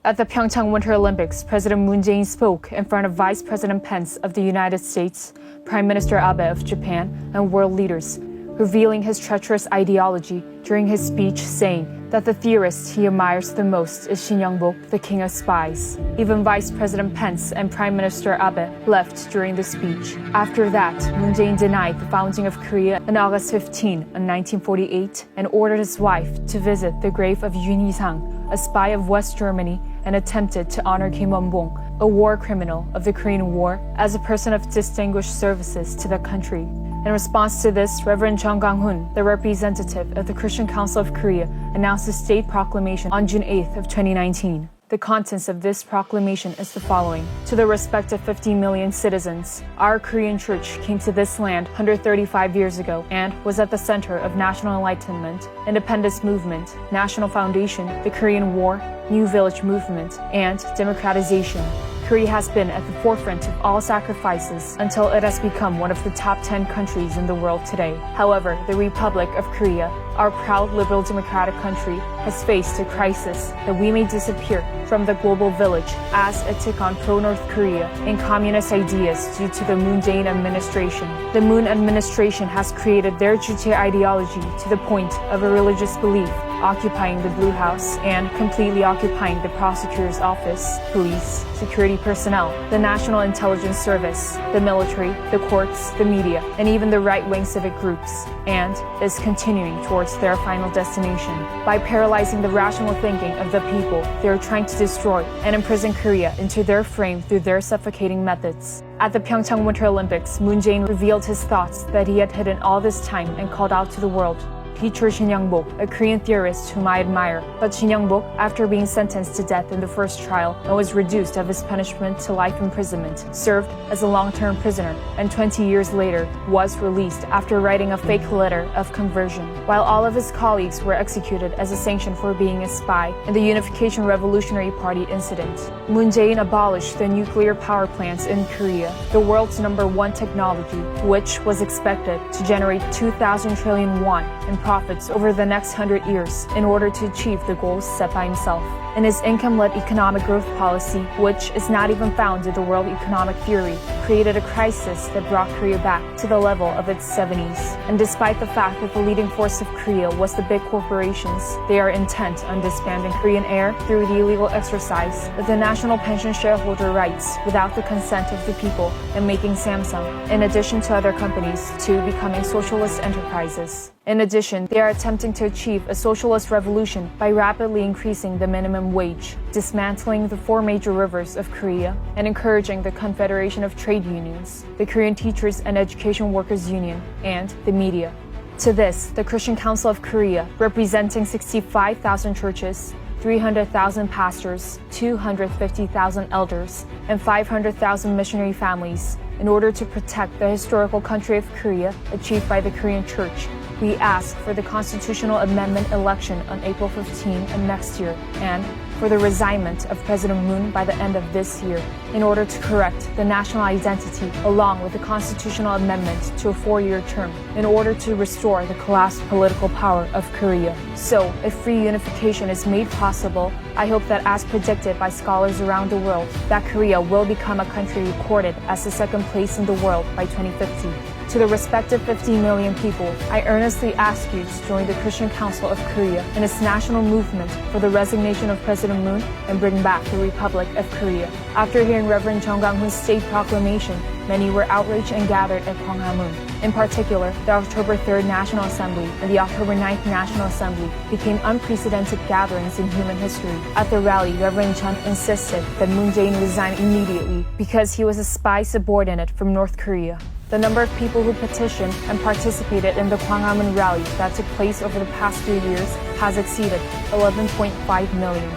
At the Pyeongchang Winter Olympics, President Moon Jae-in spoke in front of Vice President Pence of the United States, Prime Minister Abe of Japan, and world leaders, revealing his treacherous ideology during his speech, saying that the theorist he admires the most is Shin Young-bok, the king of spies. Even Vice President Pence and Prime Minister Abe left during the speech. After that, Moon Jae-in denied the founding of Korea on August 15, 1948, and ordered his wife to visit the grave of Yoon Hee-sang, a spy of West Germany, and attempted to honor Kim Won-bong, a war criminal of the Korean War, as a person of distinguished services to the country. In response to this, Reverend Kwang-Hoon, the representative of the Christian Council of Korea, announced a state proclamation on June 8th of 2019. The contents of this proclamation is the following. To the respective 50 million citizens, our Korean church came to this land 135 years ago and was at the center of national enlightenment, independence movement, national foundation, the Korean War, New Village movement, and democratization. Korea has been at the forefront of all sacrifices until it has become one of the top 10 countries in the world today. However, the Republic of Korea, our proud liberal democratic country, has faced a crisis that we may disappear from the global village as it took on pro-North Korea and communist ideas due to the Moon Jae-in administration. The Moon administration has created their Juche ideology to the point of a religious belief, occupying the Blue House and completely occupying the prosecutor's office, police, security personnel, the National Intelligence Service, the military, the courts, the media, and even the right-wing civic groups, and is continuing towards their final destination. By paralyzing the rational thinking of the people, they are trying to destroy and imprison Korea into their frame through their suffocating methods. At the Pyeongchang Winter Olympics, Moon Jae-in revealed his thoughts that he had hidden all this time and called out to the world. Teacher Shin Young-bok, a Korean theorist whom I admire. But Shin Young-bok, after being sentenced to death in the first trial and was reduced of his punishment to life imprisonment, served as a long-term prisoner, and 20 years later was released after writing a fake letter of conversion. While all of his colleagues were executed as a sanction for being a spy in the Unification Revolutionary Party incident, Moon Jae-in abolished the nuclear power plants in Korea, the world's #1 technology, which was expected to generate 2,000 trillion won in profits over the next 100 years in order to achieve the goals set by himself. In his income-led economic growth policy, which is not even found in the world economic theory, created a crisis that brought Korea back to the level of its 70s. And despite the fact that the leading force of Korea was the big corporations, they are intent on disbanding Korean Air through the illegal exercise of the national pension shareholder rights without the consent of the people, and making Samsung, in addition to other companies, to becoming socialist enterprises. In addition, they are attempting to achieve a socialist revolution by rapidly increasing the minimum wage, dismantling the 4 major rivers of Korea, and encouraging the Confederation of Trade Unions, the Korean Teachers and Education Workers Union, and the media. To this, the Christian Council of Korea, representing 65,000 churches, 300,000 pastors, 250,000 elders, and 500,000 missionary families, in order to protect the historical country of Korea achieved by the Korean Church, we ask for the constitutional amendment election on April 15 of next year, and for the resignment of President Moon by the end of this year, in order to correct the national identity along with the constitutional amendment to a 4-year term, in order to restore the collapsed political power of Korea. So, if free unification is made possible, I hope that, as predicted by scholars around the world, that Korea will become a country recorded as the 2nd place in the world by 2050. To the respective 50 million people, I earnestly ask you to join the Christian Council of Korea in its national movement for the resignation of President Moon and bring back the Republic of Korea. After hearing Reverend Kwang-Hoon's state proclamation, many were outraged and gathered at Kwang-Hoon. In particular, the October 3rd National Assembly and the October 9th National Assembly became unprecedented gatherings in human history. At the rally, Reverend Jeon insisted that Moon Jae-in resign immediately because he was a spy subordinate from North Korea. The number of people who petitioned and participated in the Kwang-Hoon rally that took place over the past few years has exceeded 11.5 million.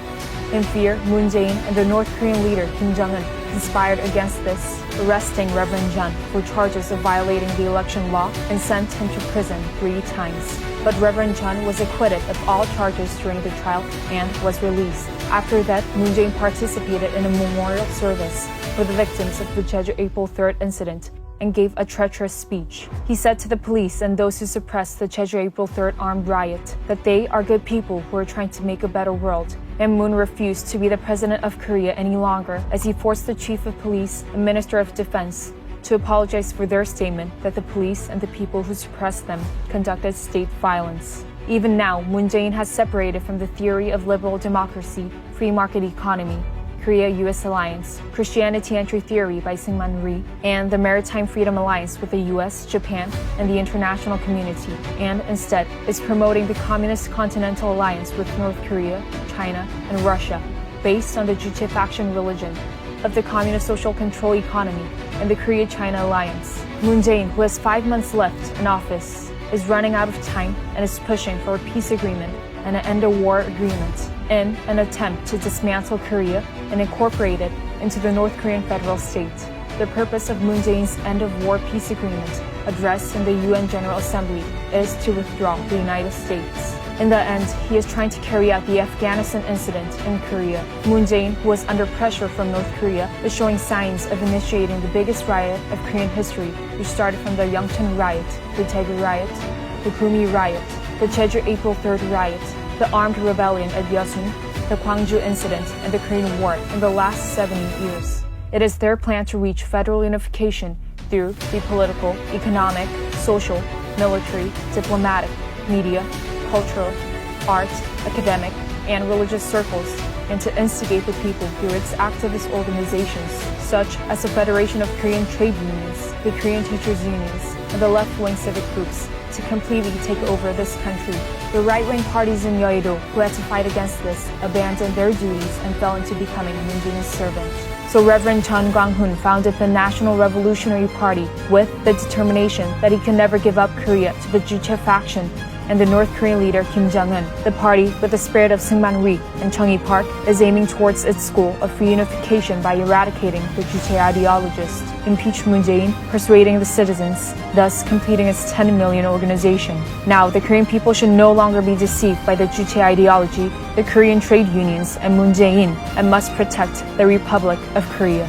In fear, Moon Jae-in and the North Korean leader Kim Jong-un conspired against this, arresting Reverend Jeon for charges of violating the election law and sent him to prison 3 times. But Reverend Jeon was acquitted of all charges during the trial and was released. After that, Moon Jae-in participated in a memorial service for the victims of the Jeju April 3rd incident and gave a treacherous speech. He said to the police and those who suppressed the Jeju April 3rd armed riot that they are good people who are trying to make a better world. And Moon refused to be the president of Korea any longer as he forced the chief of police and minister of defense to apologize for their statement that the police and the people who suppressed them conducted state violence. Even now, Moon Jae-in has separated from the theory of liberal democracy, free market economy, Korea-US alliance, Christianity entry theory by Syngman Rhee, and the Maritime Freedom Alliance with the US, Japan, and the international community, and instead is promoting the Communist Continental Alliance with North Korea, China, and Russia, based on the Juche faction religion of the Communist Social Control Economy and the Korea-China Alliance. Moon Jae-in, who has 5 months left in office, is running out of time and is pushing for a peace agreement and an end-of-war agreement in an attempt to dismantle Korea and incorporate it into the North Korean federal state. The purpose of Moon Jae-in's end-of-war peace agreement, addressed in the UN General Assembly, is to withdraw the United States. In the end, he is trying to carry out the Afghanistan incident in Korea. Moon Jae-in, who was under pressure from North Korea, is showing signs of initiating the biggest riot of Korean history, which started from the Yeongcheon riot, the Daegu riot, the Gumi riot, the Jeju April 3rd riot, the armed rebellion at Yeosun, the Kwang-Hoon incident, and the Korean War in the last 70 years. It is their plan to reach federal unification through the political, economic, social, military, diplomatic, media, cultural, art, academic, and religious circles, and to instigate the people through its activist organizations, such as the Federation of Korean Trade Unions, the Korean Teachers Unions, and the left-wing civic groups, to completely take over this country. The right-wing parties in Yeouido, who had to fight against this, abandoned their duties and fell into becoming Moon Jae-in's servant. So Reverend Jeon Kwang-Hoon founded the National Revolutionary Party with the determination that he can never give up Korea to the Juche faction and the North Korean leader Kim Jong-un. The party, with the spirit of Syngman Rhee and Chung-hee Park, is aiming towards its goal of reunification by eradicating the Juche ideologists, impeach Moon Jae-in, persuading the citizens, thus completing its 10 million organization. Now, the Korean people should no longer be deceived by the Juche ideology, the Korean trade unions, and Moon Jae-in, and must protect the Republic of Korea.